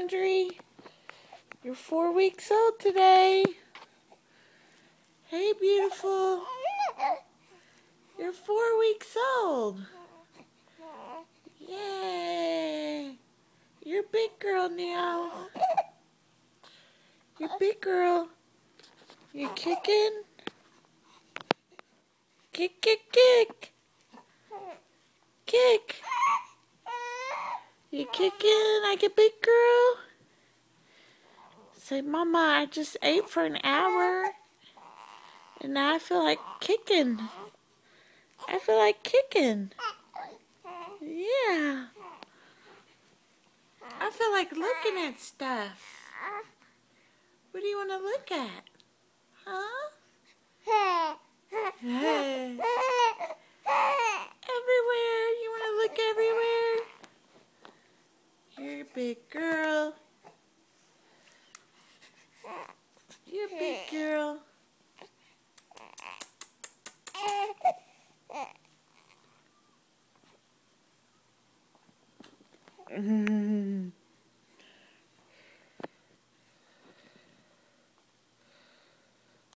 Audrey. You're 4 weeks old today. Hey, beautiful. You're 4 weeks old. Yay. You're a big girl now. You're a big girl. You kicking? Kick, kick, kick. Kick. You kicking like a big girl? Say, Mama, I just ate for an hour. And now I feel like kicking. I feel like kicking. Yeah. I feel like looking at stuff. What do you want to look at? Huh? Hey. Everywhere. You want to look everywhere? You're a big girl. You're a big girl. Mm-hmm.